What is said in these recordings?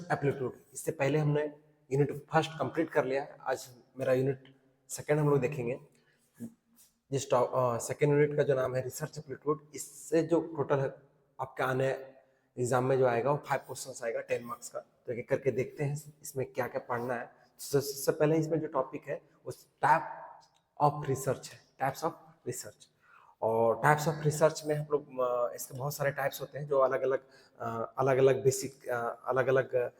Aptitude. इससे पहले हमने यूनिट फर्स्ट कंप्लीट कर लिया है, आज मेरा यूनिट सेकेंड हम लोग देखेंगे। जिस सेकेंड यूनिट का जो नाम है रिसर्च एप्टीट्यूड, इससे जो टोटल है आपका आने एग्जाम में जो आएगा वो 5 क्वेश्चन आएगा 10 मार्क्स का। तो एक एक करके देखते हैं इसमें क्या क्या पढ़ना है। सबसे पहले इसमें जो टॉपिक है वो टाइप ऑफ रिसर्च है, टाइप्स ऑफ रिसर्च। और टाइप्स ऑफ रिसर्च में हम लोग इसके बहुत सारे टाइप्स होते हैं जो अलग अलग बेसिक अलग अलग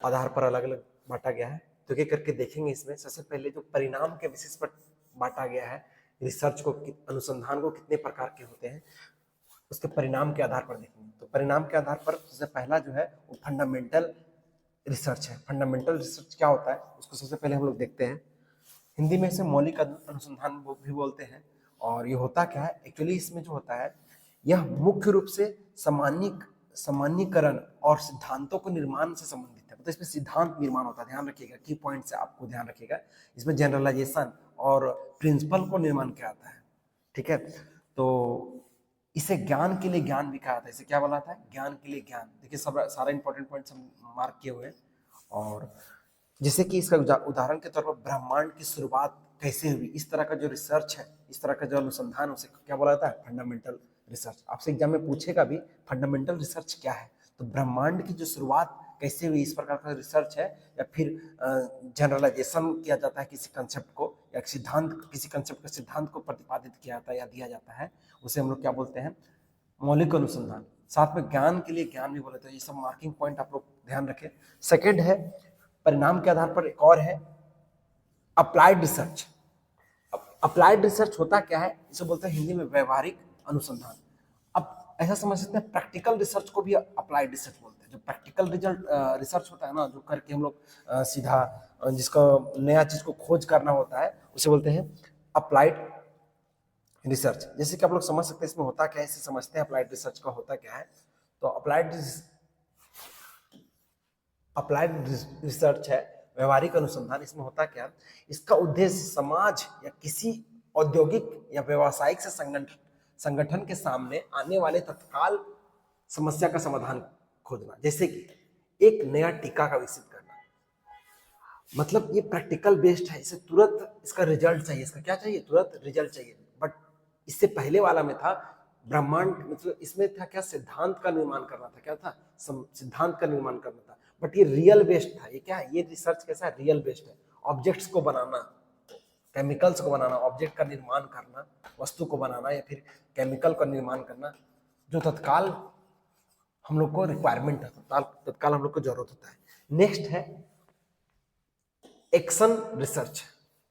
आधार पर अलग अलग बांटा गया है। तो क्या करके देखेंगे इसमें। सबसे पहले जो परिणाम के बेसिस पर बांटा गया है रिसर्च को, अनुसंधान को कितने प्रकार के होते हैं उसके परिणाम के आधार पर देखेंगे। तो परिणाम के आधार पर सबसे पहला जो है वो फंडामेंटल रिसर्च है। फंडामेंटल रिसर्च क्या होता है उसको सबसे पहले हम लोग देखते हैं। हिंदी में इसे मौलिक अनुसंधान भी बोलते हैं। और ये होता क्या है एक्चुअली, इसमें जो होता है यह मुख्य रूप से सामान्यीकरण और सिद्धांतों को निर्माण से संबंधित है। तो इसमें सिद्धांत निर्माण होता है, ध्यान रखिएगा, की पॉइंट से आपको ध्यान रखिएगा। इसमें जनरलाइजेशन और प्रिंसिपल को निर्माण किया जाता है, ठीक है। तो इसे ज्ञान के लिए ज्ञान भी कहा जाता है। इसे क्या बोला था, ज्ञान के लिए ज्ञान। देखिए सब सारा इंपॉर्टेंट पॉइंट्स हम मार्क किए हुए हैं। और जैसे कि इसका उदाहरण के तौर पर ब्रह्मांड की शुरुआत कैसे हुई, इस तरह का जो रिसर्च है, इस तरह का जो अनुसंधान, उसे क्या बोला जाता है, फंडामेंटल रिसर्च। आपसे एग्जाम में पूछेगा भी फंडामेंटल रिसर्च क्या है, तो ब्रह्मांड की जो शुरुआत कैसे हुई इस प्रकार का रिसर्च है। या फिर जनरलाइजेशन किया जाता है किसी कंसेप्ट को, या सिद्धांत, किसी कंसेप्ट का सिद्धांत को प्रतिपादित किया जाता है या दिया जाता है, उसे हम लोग क्या बोलते हैं, मौलिक अनुसंधान। साथ में ज्ञान के लिए ज्ञान भी बोले। तो ये सब मार्किंग पॉइंट आप लोग ध्यान रखें। सेकेंड है परिणाम के आधार पर, एक और है अप्लाइड रिसर्च। अप्लाइड रिसर्च होता क्या है, इसे बोलते हैं हिंदी में व्यवहारिक अनुसंधान। अब ऐसा समझ सकते हैं प्रैक्टिकल रिसर्च को भी अप्लाइड रिसर्च बोलते हैं। जो प्रैक्टिकल रिजल्ट रिसर्च होता है ना, जो करके हम लोग सीधा जिसका नया चीज को खोज करना होता है, उसे बोलते हैं अप्लाइड रिसर्च। जैसे कि आप लोग समझ सकते हैं इसमें होता क्या है, इसे समझते हैं अप्लाइड रिसर्च का होता क्या है। तो अप्लाइड रिसर्च है व्यवहारिक अनुसंधान। इसमें होता क्या, इसका उद्देश्य समाज या किसी औद्योगिक या व्यावसायिक से संगठन के सामने आने वाले तत्काल समस्या का समाधान खोजना। जैसे कि एक नया टीका का विकसित करना, मतलब ये प्रैक्टिकल बेस्ड है। इसे तुरंत इसका रिजल्ट चाहिए, इसका क्या चाहिए, तुरंत रिजल्ट चाहिए। बट इससे पहले वाला में था ब्रह्मांड, मतलब इसमें था क्या, सिद्धांत का निर्माण करना था। क्या था, सिद्धांत का निर्माण करना था। बट ये रियल बेस्ड था। ये क्या है, ये रिसर्च कैसा है, रियल बेस्ड है। ऑब्जेक्ट्स को बनाना, केमिकल्स को बनाना, ऑब्जेक्ट का निर्माण करना, वस्तु को बनाना या फिर केमिकल का निर्माण करना, जो तत्काल हम लोग को रिक्वायरमेंट है, तत्काल हम लोग को जरूरत होता है। नेक्स्ट है एक्शन रिसर्च।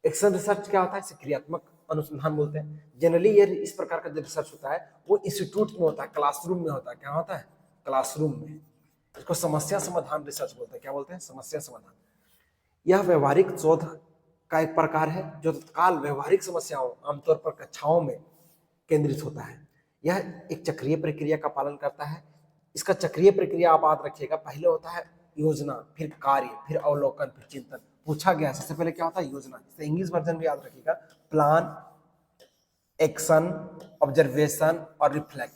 एक्शन रिसर्च क्या होता है, इसे क्रियात्मक अनुसंधान बोलते हैं। जनरली ये इस प्रकार का जो रिसर्च होता है वो इंस्टीट्यूट में होता है, क्लासरूम में होता है। क्या होता है, क्लासरूम में। इसको समस्या समाधान रिसर्च बोलते हैं। क्या बोलते हैं, समस्या समाधान। यह व्यवहारिक शोध का एक प्रकार है जो तत्काल व्यवहारिक समस्याओं, आमतौर पर कक्षाओं में केंद्रित होता है। यह एक चक्रीय प्रक्रिया का पालन करता है। इसका चक्रीय प्रक्रिया आप याद रखिएगा, पहले होता है योजना, फिर कार्य, फिर अवलोकन, फिर चिंतन। पूछा गया सबसे पहले क्या होता है, योजना। इंग्लिश वर्जन भी याद रखिएगा, प्लान, एक्शन, ऑब्जर्वेशन और रिफ्लेक्ट।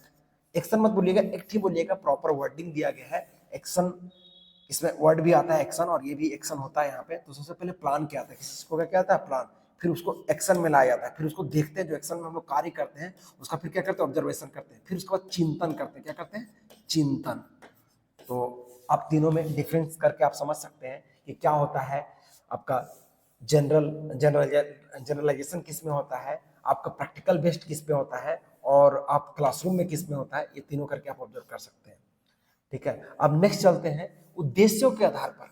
एक्शन मत बोलिएगा, एक्ट ही बोलिएगा, प्रॉपर वर्डिंग दिया गया है। एक्शन, इसमें वर्ड भी आता है एक्शन, और ये भी एक्शन होता है यहाँ पे। तो सबसे पहले प्लान क्या आता है, किसी को क्या आता है, प्लान। फिर उसको एक्शन में लाया जाता है, फिर उसको देखते हैं, जो एक्शन में हम लोग कार्य करते हैं उसका फिर क्या करते हैं, ऑब्जर्वेशन करते हैं। फिर उसके बाद चिंतन करते हैं। क्या करते हैं, चिंतन। तो आप तीनों में डिफरेंस करके आप समझ सकते हैं कि क्या होता है आपका जनरलाइजेशन किस में होता है, आपका प्रैक्टिकल बेस्ड किस में होता है, और आप क्लासरूम में किस में होता है। ये तीनों करके आप ऑब्जर्व कर सकते हैं, ठीक है। अब नेक्स्ट चलते हैं उद्देश्यों के आधार पर,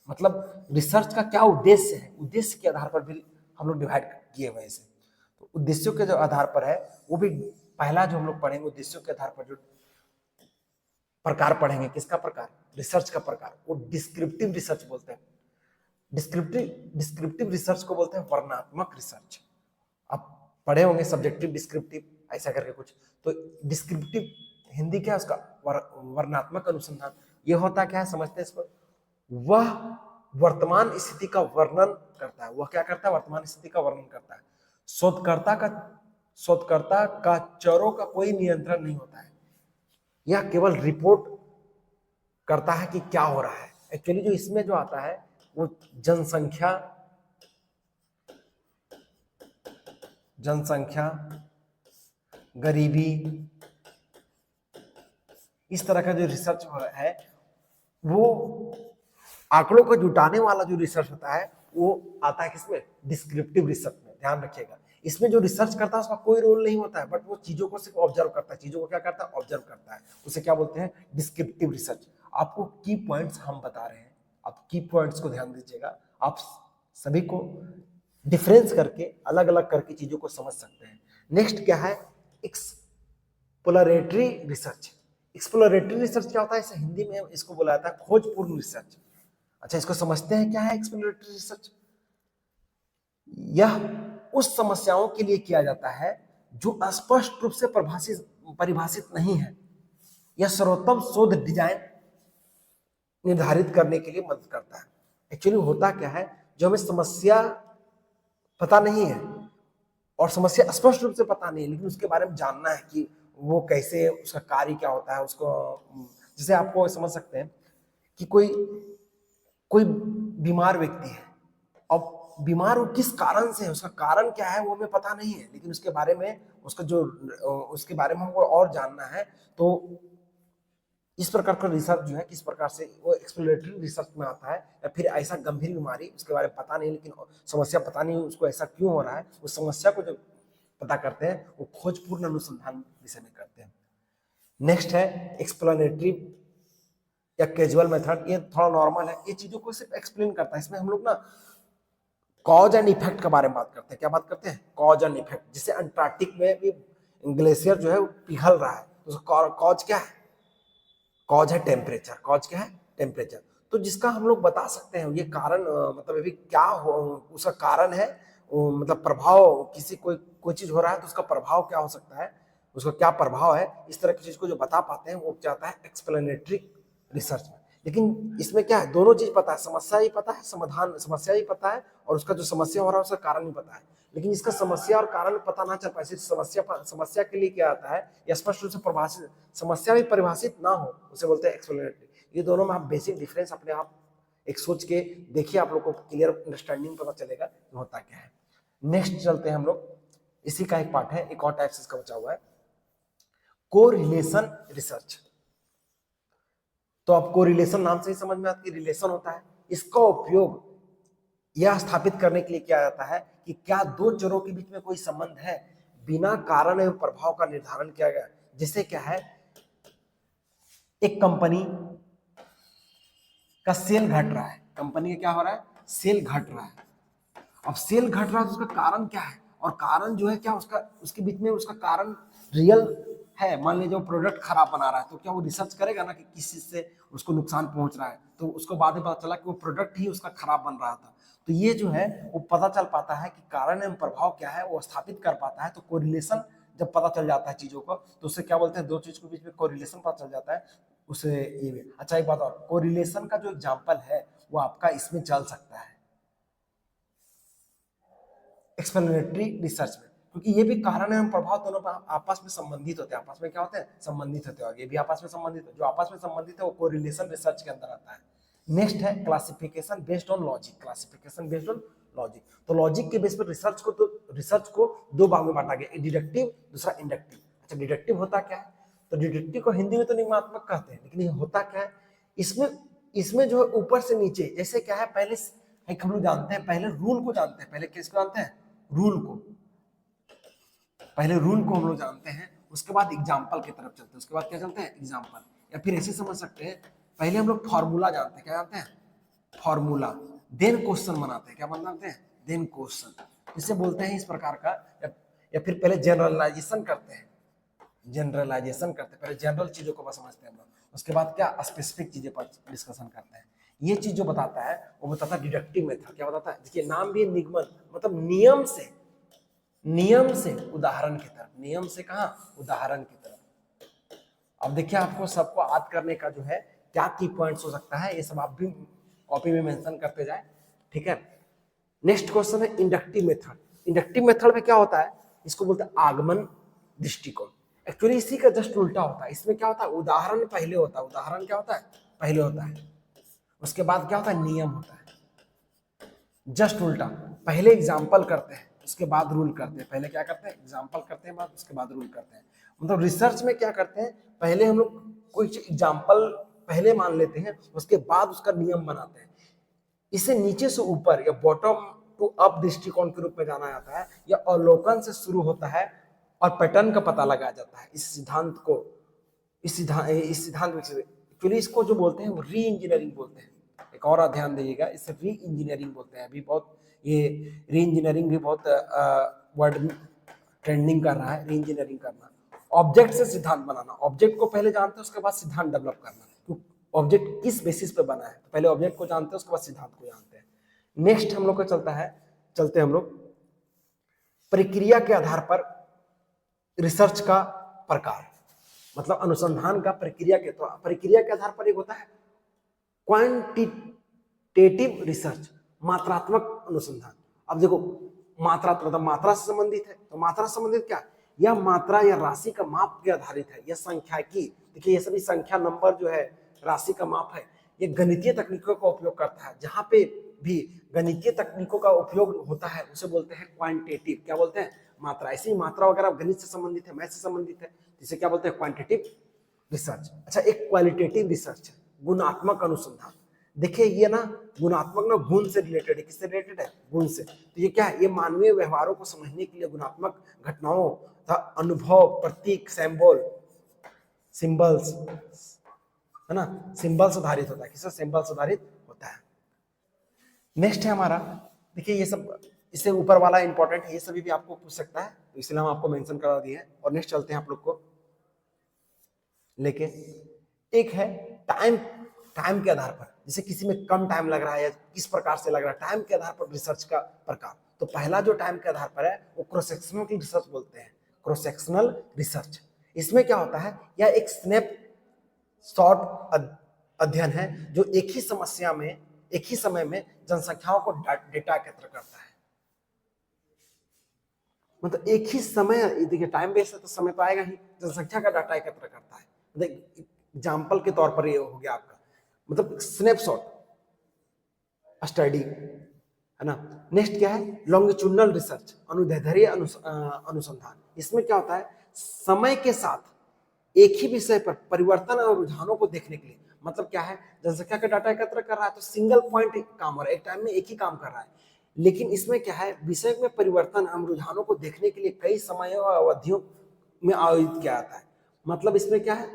मतलब रिसर्च का क्या उद्देश्य है, उद्देश्य के आधार पर भी हम लोग डिवाइड किए हुए इसे। तो उद्देश्यों के जो आधार पर है वो भी पहला जो हम लोग पढ़ेंगे, उद्देश्यों के आधार पर जो प्रकार पढ़ेंगे, किसका प्रकार, रिसर्च का प्रकार, वो डिस्क्रिप्टिव रिसर्च बोलते हैं। डिस्क्रिप्टिव रिसर्च को बोलते हैं वर्णनात्मक रिसर्च। आप पढ़े होंगे सब्जेक्टिव, डिस्क्रिप्टिव, ऐसा करके कुछ। तो डिस्क्रिप्टिव हिंदी क्या है उसका, वर्णनात्मक अनुसंधान। ये होता क्या है, समझते हैं इसको। वह वर्तमान स्थिति का वर्णन करता है। वह क्या करता है, वर्तमान स्थिति का वर्णन करता है। शोधकर्ता का चरों का कोई नियंत्रण नहीं होता है। यह केवल रिपोर्ट करता है कि क्या हो रहा है। एक्चुअली जो इसमें जो आता है वो जनसंख्या, गरीबी, इस तरह का जो रिसर्च है वो आंकड़ों को जुटाने वाला जो रिसर्च होता है वो आता है किसमें, डिस्क्रिप्टिव रिसर्च में। ध्यान रखिएगा, इसमें जो रिसर्च करता है उसका कोई रोल नहीं होता है, बट वो चीजों को सिर्फ ऑब्जर्व करता है। चीजों को क्या करता है, ऑब्जर्व करता है। उसे क्या बोलते हैं, डिस्क्रिप्टिव रिसर्च। आपको की पॉइंट्स हम बता रहे हैं, आप की पॉइंट्स को ध्यान दीजिएगा। आप सभी को डिफरेंस करके, अलग अलग करके चीजों को समझ सकते हैं। नेक्स्ट क्या है, एक्सप्लोरेटरी रिसर्च। एक्सप्लोरेटरी रिसर्च क्या होता है, इसे हिंदी में इसको बोला जाता है खोजपूर्ण रिसर्च। अच्छा, इसको समझते हैं क्या है एक्सप्लोरेटरी रिसर्च। यह उस समस्याओं के लिए किया जाता है जो स्पष्ट रूप से परिभाषित नहीं है। यह सर्वोत्तम शोध डिजाइन निर्धारित करने के लिए मदद करता है। एक्चुअली होता क्या है, जो हमें समस्या पता नहीं है और समस्या स्पष्ट रूप से पता नहीं है, लेकिन उसके बारे में जानना है कि वो कैसे, उसका कार्य क्या होता है, उसको जैसे आपको समझ सकते हैं कि कोई बीमार व्यक्ति है, अब बीमार वो किस कारण से है, उसका कारण क्या है वो हमें पता नहीं है, लेकिन उसके बारे में उसके बारे में हमको और जानना है। तो इस प्रकार का रिसर्च जो है, किस प्रकार से वो एक्सप्लोरेटरी रिसर्च में आता है। या फिर ऐसा गंभीर बीमारी, उसके बारे में पता नहीं, लेकिन समस्या पता नहीं उसको ऐसा क्यों हो रहा है, उस समस्या को जो पता करते हैं वो खोजपूर्ण अनुसंधान विषय में करते हैं। नेक्स्ट है एक्सप्लेनेटरी या कैजुअल मेथड। ये थोड़ा नॉर्मल है, ये चीजों को सिर्फ एक्सप्लेन करता है। इसमें हम लोग ना कॉज एंड इफेक्ट के बारे में बात करते हैं। क्या बात करते हैं, कॉज एंड इफेक्ट। जैसे अंटार्कटिक में भी ग्लेशियर जो है वो पिघल रहा है, तो कॉज क्या है, कॉज है टेम्परेचर। कॉज क्या है, टेम्परेचर। तो जिसका हम लोग बता सकते हैं ये कारण, मतलब अभी क्या हो, उसका कारण है, मतलब प्रभाव, किसी कोई चीज हो रहा है तो उसका प्रभाव क्या हो सकता है, उसका क्या प्रभाव है, इस तरह की चीज को जो बता पाते हैं वो क्या होता है, एक्सप्लेनेटरी रिसर्च में। लेकिन इसमें क्या है, दोनों चीज पता है, समस्या ही पता है, समाधान, समस्या ही पता है, और उसका जो समस्या हो रहा है उसका कारण भी पता है। लेकिन इसका समस्या और कारण पता ना चल पाए, सिर्फ समस्या के लिए क्या आता है, या स्पष्ट रूप से परिभाषित, समस्या भी परिभाषित ना हो, उसे बोलते हैं एक्सप्लेनेटरी। ये दोनों में आप बेसिक डिफरेंस अपने आप एक सोच के देखिए, आप लोग को क्लियर अंडरस्टैंडिंग पता चलेगा कि होता क्या है। नेक्स्ट चलते हैं हम लोग, इसी का एक पार्ट है, एक और टाइप से इसका बचा हुआ है, कोरिलेशन रिसर्च। तो आप कोरिलेशन नाम से ही समझ में आता है, रिलेशन होता है। इसका उपयोग यह स्थापित करने के लिए किया जाता है कि क्या दो चरों के बीच में कोई संबंध है, बिना कारण एवं प्रभाव का निर्धारण किया गया। जैसे क्या है, एक कंपनी का सेल घट रहा है, कंपनी का क्या हो रहा है, सेल घट रहा है। अब सेल घट रहा है तो उसका कारण क्या है, और कारण जो है क्या, उसके बीच में उसका कारण रियल है। मान लीजिए वो प्रोडक्ट खराब बना रहा है, तो क्या वो रिसर्च करेगा ना कि किस चीज से उसको नुकसान पहुंच रहा है, तो उसको बाद में पता चला कि वो प्रोडक्ट ही उसका खराब बन रहा था। तो ये जो है वो पता चल पाता है कि कारण एवं प्रभाव क्या है, वो स्थापित कर पाता है। तो कोरिलेशन जब पता चल जाता है चीजों को, तो उससे क्या बोलते हैं, दो चीज के बीच में कोरिलेशन पता चल जाता है, उसे ये भी। अच्छा, एक बात और, कोरिलेशन का जो एग्जाम्पल है वो आपका इसमें चल सकता है एक्सप्लेनेटरी रिसर्च में, क्योंकि ये भी कारण एवं प्रभाव दोनों आपस में संबंधित होते हैं। आपस में क्या होते हैं, संबंधित होते हैं, और ये भी आपस में संबंधित है। जो आपस में संबंधित है वो कोरिलेशन रिसर्च के अंदर आता है। नेक्स्ट है classification based on logic. Classification based on logic, तो लॉजिक के बेस पर रिसर्च को दो भाग में बांटा गया, डिडक्टिव, दूसरा इंडक्टिव। अच्छा, डिडक्टिव होता क्या है, तो डिडक्टिव को हिंदी में तो निगमात्मक कहते हैं, लेकिन ये होता क्या है, इसमें जो है ऊपर से नीचे, जैसे क्या है, पहले हम लोग जानते हैं, पहले रूल को जानते हैं, पहले किसको जानते हैं, रूल को, पहले रूल को हम लोग जानते हैं, उसके बाद एग्जाम्पल की तरफ चलते हैं, उसके बाद क्या चलते हैं, एग्जाम्पल। या फिर ऐसे समझ सकते हैं, पहले हम लोग फॉर्मूला जानते हैं, क्या जानते हैं, फॉर्मूला, देन क्वेश्चन बनाते हैं, क्या बनाते हैं, देन क्वेश्चन, इसे बोलते हैं इस प्रकार का। या फिर पहले जनरलाइजेशन करते हैं, पहले जनरल चीजों को समझते हैं हम लोग, उसके बाद क्या, स्पेसिफिक चीजें पर डिस्कशन करते हैं। ये चीज जो बताता है वो बताता है डिडक्टिव मेथड। क्या बताता है, देखिए नाम भी निगमन, मतलब नियम से उदाहरण की तरफ, नियम से कहा, उदाहरण की तरफ। अब देखिए, आपको सबको याद करने का जो है क्या की पॉइंट्स हो सकता है, ये सब आप भी कॉपी में मेंशन करते जाए, ठीक है। नेक्स्ट क्वेश्चन है इंडक्टिव मेथड। इंडक्टिव मेथड में क्या होता है, इसको बोलते हैं आगमन दृष्टिकोण। एक्चुअली इसी का जस्ट उल्टा होता है। इसमें क्या होता है, उदाहरण पहले होता है। उदाहरण क्या होता है, पहले होता है, उसके बाद क्या होता है, नियम होता है। जस्ट उल्टा, पहले एग्जाम्पल करते हैं उसके बाद रूल करते हैं, पहले क्या करते हैं, एग्जाम्पल करते हैं बाद उसके बाद रूल करते हैं। मतलब रिसर्च में क्या करते हैं, पहले हम लोग कोई एग्जाम्पल पहले मान लेते हैं, उसके बाद उसका नियम बनाते हैं। इसे नीचे से ऊपर या बॉटम टू अप दृष्टिकोण के रूप में जाना जाता है, या अवलोकन से शुरू होता है और पैटर्न का पता लगाया जाता है। इस सिद्धांत को, इस सिद्धांत में एक्चुअली इसको जो बोलते हैं वो री इंजीनियरिंग बोलते हैं। एक और ध्यान दीजिएगा, इसे री इंजीनियरिंग बोलते हैं। अभी बहुत ये री इंजीनियरिंग भी बहुत वर्ड ट्रेंडिंग कर रहा है, री इंजीनियरिंग करना। ऑब्जेक्ट से सिद्धांत बनाना, ऑब्जेक्ट को पहले जानते हैं उसके बाद सिद्धांत डेवलप करना, ऑब्जेक्ट किस बेसिस पे बना है, तो पहले ऑब्जेक्ट को जानते हैं उसके बाद सिद्धांत को जानते हैं। नेक्स्ट हम लोग का चलते हैं हम लोग प्रक्रिया के आधार पर रिसर्च का प्रकार, मतलब अनुसंधान का प्रक्रिया के, तो प्रक्रिया के आधार पर एक होता है क्वांटिटेटिव रिसर्च, मात्रात्मक अनुसंधान। अब देखो मात्रात्मक मतलब मात्रा से संबंधित है, तो मात्रा से संबंधित क्या, यह मात्रा या राशि का माप के आधारित है, यह संख्याकी, देखिए ये सभी संख्या नंबर जो है राशि का माप है, ये गणितीय तकनीकों का उपयोग करता है। जहां पे भी गणितीय तकनीकों का उपयोग होता है उसे बोलते हैं क्वांटिटेटिव, क्या बोलते हैं, मात्रा। ऐसी मात्रा वगैरह गणित से संबंधित है, मैथ से संबंधित है, जिसे क्या बोलते हैं, क्वांटिटेटिव रिसर्च। अच्छा, एक क्वालिटेटिव रिसर्च है, गुणात्मक अनुसंधान। देखिए ये ना गुणात्मक ना गुण से रिलेटेड है, किससे रिलेटेड है, गुण से। तो ये क्या है, ये मानवीय व्यवहारों को समझने के लिए गुणात्मक घटनाओं तथा अनुभव, प्रतीक, सिंबल्स है ना, सिंबल्स आधारित होता है, किससे, सिंबल्स आधारित होता है। नेक्स्ट है हमारा, देखिए ये सब इससे ऊपर वाला इंपॉर्टेंट है, ये सभी भी आपको पूछ सकता है, तो इसलिए हम आपको मेंशन करा दिए हैं। और नेक्स्ट चलते हैं आप लोग को लेके, एक है टाइम के आधार पर, जैसे किसी में कम टाइम लग रहा है या किस प्रकार से लग रहा है, टाइम के आधार पर रिसर्च का प्रकार। तो पहला जो टाइम के आधार पर है वो क्रॉस सेक्शनल रिसर्च बोलते हैं, क्रॉस सेक्शनल रिसर्च। इसमें क्या होता है, यह एक स्नैप शॉट अध्ययन है जो एक ही समय में जनसंख्याओं को डेटा एकत्र करता है। मतलब एक ही समय, देखिए टाइम बेस्ड है तो समय तो आएगा ही, जनसंख्या का डाटा एकत्र करता है। मतलब एग्जाम्पल के तौर पर ये हो गया आपका, मतलब स्नैपशॉट स्टडी है ना। नेक्स्ट क्या है, लॉन्गिट्यूडनल रिसर्च, अनुदैर्ध्य अनुसंधान। इसमें क्या होता है, समय के साथ एक ही विषय पर परिवर्तन और रुझानों को देखने के लिए, मतलब क्या है, जनसंख्या का डाटा एकत्र कर रहा है तो सिंगल पॉइंट काम हो रहा है, एक टाइम में एक ही काम कर रहा है। लेकिन इसमें क्या है, विषय में परिवर्तन और रुझानों को देखने के लिए कई समयों और अवधियों में आयोजित किया जाता है। मतलब इसमें क्या है,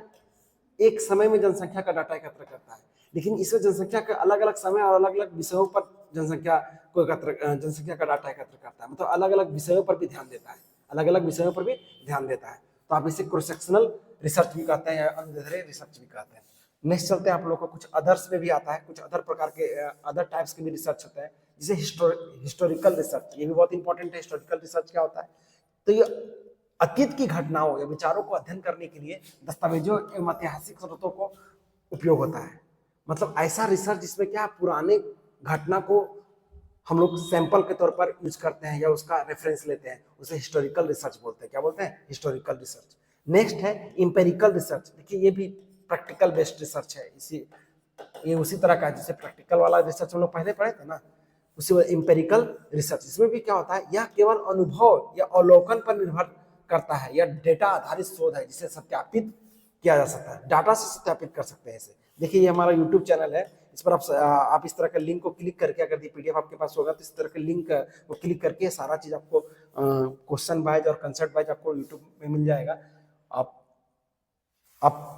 एक समय में जनसंख्या का डाटा एकत्र करता है, लेकिन इसमें जनसंख्या के अलग अलग समय और अलग अलग विषयों पर जनसंख्या का डाटा एकत्र करता है, मतलब अलग अलग विषयों पर भी ध्यान देता है, अलग अलग विषयों पर भी ध्यान देता है। तो आप इसे क्रॉस सेक्शनल रिसर्च भी कहते हैं या अनुदैर्ध्य रिसर्च भी कहते हैं। नेक्स्ट चलते हैं आप लोगों को, कुछ अदर्स में भी आता है, कुछ अदर प्रकार के अदर टाइप्स के भी रिसर्च होता है, जैसे हिस्टोरिकल रिसर्च, ये भी बहुत इंपॉर्टेंट है। हिस्टोरिकल रिसर्च क्या होता है, तो ये अतीत की घटनाओं या विचारों को अध्ययन करने के लिए दस्तावेजों एवं ऐतिहासिक स्रोतों को उपयोग होता है। मतलब ऐसा रिसर्च जिसमें क्या पुराने घटना को हम लोग सैंपल के तौर पर यूज करते हैं या उसका रेफरेंस लेते हैं, उसे हिस्टोरिकल रिसर्च बोलते हैं। क्या बोलते हैं, हिस्टोरिकल रिसर्च। नेक्स्ट है इंपेरिकल रिसर्च। देखिए ये भी प्रैक्टिकल बेस्ड रिसर्च है, ये उसी तरह का जैसे प्रैक्टिकल वाला रिसर्च हम लोग पहले पढ़े थे ना, उसी इंपेरिकल रिसर्च। इसमें भी क्या होता है, यह केवल अनुभव या अवलोकन पर निर्भर करता है, यह डेटा आधारित शोध है जिसे सत्यापित किया जा सकता है, डाटा से सत्यापित कर सकते हैं इसे। देखिए ये हमारा यूट्यूब चैनल है, इस पर आप इस तरह का लिंक को क्लिक करके, अगर ये पीडीएफ आपके पास होगा तो इस तरह के लिंक को क्लिक करके सारा चीज आपको क्वेश्चन वाइज और कंसेप्ट वाइज आपको यूट्यूब में मिल जाएगा। आप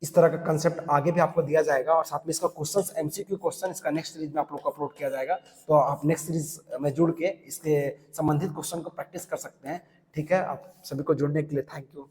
इस तरह का कंसेप्ट आगे भी आपको दिया जाएगा, और साथ में इसका क्वेश्चंस, एमसीक्यू क्वेश्चन इसका नेक्स्ट सीरीज में आप लोग को अपलोड किया जाएगा, तो आप नेक्स्ट सीरीज में जुड़ के इसके संबंधित क्वेश्चन को प्रैक्टिस कर सकते हैं। ठीक है, आप सभी को जुड़ने के लिए थैंक यू।